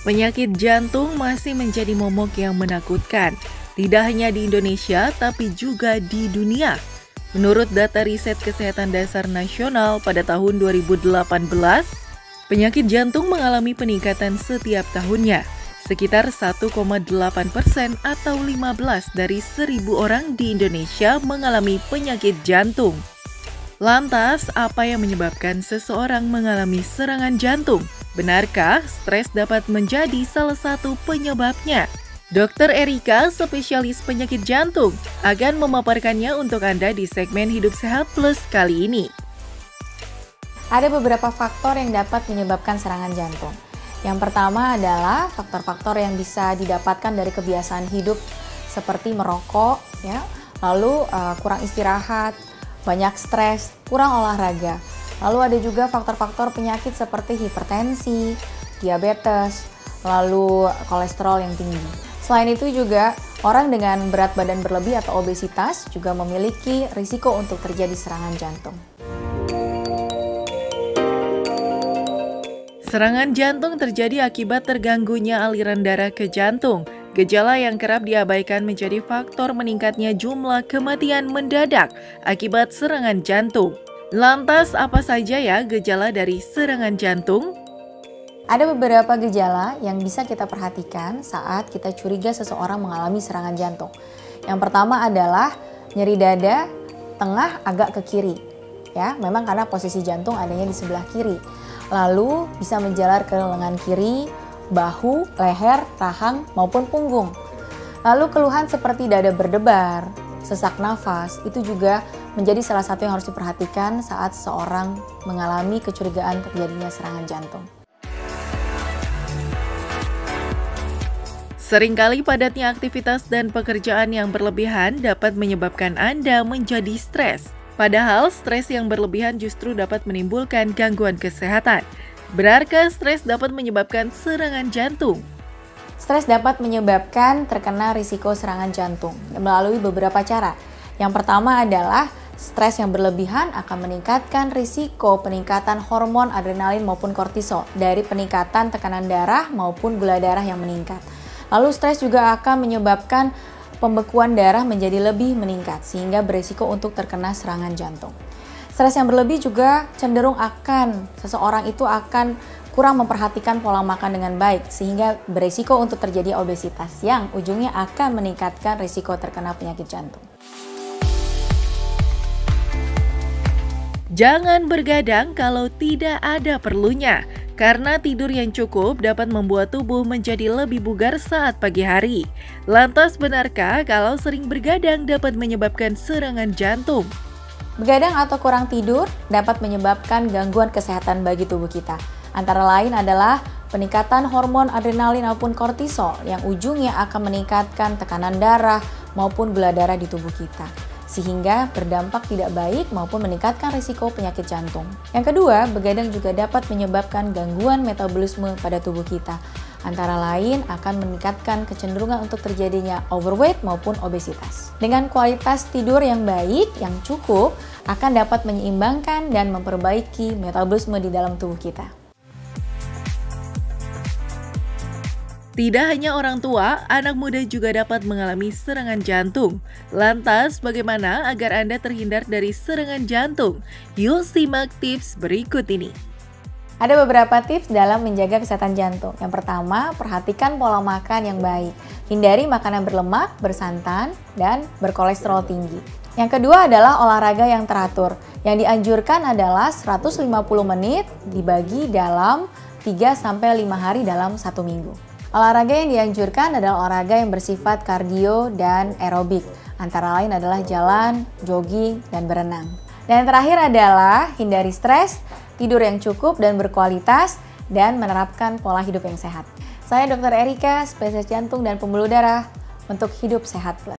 Penyakit jantung masih menjadi momok yang menakutkan, tidak hanya di Indonesia tapi juga di dunia. Menurut data riset Kesehatan Dasar Nasional pada tahun 2018, penyakit jantung mengalami peningkatan setiap tahunnya, sekitar 1,8% atau 15 dari 1.000 orang di Indonesia mengalami penyakit jantung. Lantas, apa yang menyebabkan seseorang mengalami serangan jantung? Benarkah stres dapat menjadi salah satu penyebabnya? Dr. Erika, spesialis penyakit jantung, akan memaparkannya untuk Anda di segmen Hidup Sehat Plus kali ini. Ada beberapa faktor yang dapat menyebabkan serangan jantung. Yang pertama adalah faktor-faktor yang bisa didapatkan dari kebiasaan hidup seperti merokok, lalu kurang istirahat, banyak stres, kurang olahraga. Lalu ada juga faktor-faktor penyakit seperti hipertensi, diabetes, lalu kolesterol yang tinggi. Selain itu juga orang dengan berat badan berlebih atau obesitas juga memiliki risiko untuk terjadi serangan jantung. Serangan jantung terjadi akibat terganggunya aliran darah ke jantung. Gejala yang kerap diabaikan menjadi faktor meningkatnya jumlah kematian mendadak akibat serangan jantung. Lantas, apa saja ya gejala dari serangan jantung? Ada beberapa gejala yang bisa kita perhatikan saat kita curiga seseorang mengalami serangan jantung. Yang pertama adalah nyeri dada tengah agak ke kiri. Memang karena posisi jantung adanya di sebelah kiri. Lalu bisa menjalar ke lengan kiri, bahu, leher, rahang, maupun punggung. Lalu keluhan seperti dada berdebar, sesak nafas, itu juga menjadi salah satu yang harus diperhatikan saat seseorang mengalami kecurigaan terjadinya serangan jantung. Seringkali padatnya aktivitas dan pekerjaan yang berlebihan dapat menyebabkan Anda menjadi stres. Padahal stres yang berlebihan justru dapat menimbulkan gangguan kesehatan. Benarkah stres dapat menyebabkan serangan jantung? Stres dapat menyebabkan terkena risiko serangan jantung melalui beberapa cara. Yang pertama adalah stres yang berlebihan akan meningkatkan risiko peningkatan hormon adrenalin maupun kortisol dari peningkatan tekanan darah maupun gula darah yang meningkat. Lalu stres juga akan menyebabkan pembekuan darah menjadi lebih meningkat sehingga berisiko untuk terkena serangan jantung. Stres yang berlebih juga cenderung seseorang itu akan kurang memperhatikan pola makan dengan baik sehingga berisiko untuk terjadi obesitas yang ujungnya akan meningkatkan risiko terkena penyakit jantung. Jangan bergadang kalau tidak ada perlunya, karena tidur yang cukup dapat membuat tubuh menjadi lebih bugar saat pagi hari. Lantas benarkah kalau sering bergadang dapat menyebabkan serangan jantung? Begadang atau kurang tidur dapat menyebabkan gangguan kesehatan bagi tubuh kita. Antara lain adalah peningkatan hormon adrenalin maupun kortisol yang ujungnya akan meningkatkan tekanan darah maupun gula darah di tubuh kita, sehingga berdampak tidak baik maupun meningkatkan risiko penyakit jantung. Yang kedua, begadang juga dapat menyebabkan gangguan metabolisme pada tubuh kita. Antara lain akan meningkatkan kecenderungan untuk terjadinya overweight maupun obesitas. Dengan kualitas tidur yang baik, yang cukup, akan dapat menyeimbangkan dan memperbaiki metabolisme di dalam tubuh kita. Tidak hanya orang tua, anak muda juga dapat mengalami serangan jantung. Lantas, bagaimana agar Anda terhindar dari serangan jantung? Yuk simak tips berikut ini. Ada beberapa tips dalam menjaga kesehatan jantung. Yang pertama, perhatikan pola makan yang baik. Hindari makanan berlemak, bersantan, dan berkolesterol tinggi. Yang kedua adalah olahraga yang teratur. Yang dianjurkan adalah 150 menit dibagi dalam 3-5 hari dalam 1 minggu. Olahraga yang dianjurkan adalah olahraga yang bersifat kardio dan aerobik. Antara lain adalah jalan, jogging, dan berenang. Dan yang terakhir adalah hindari stres, tidur yang cukup dan berkualitas, dan menerapkan pola hidup yang sehat. Saya Dr. Erika, spesialis jantung dan pembuluh darah untuk Hidup Sehat Plus.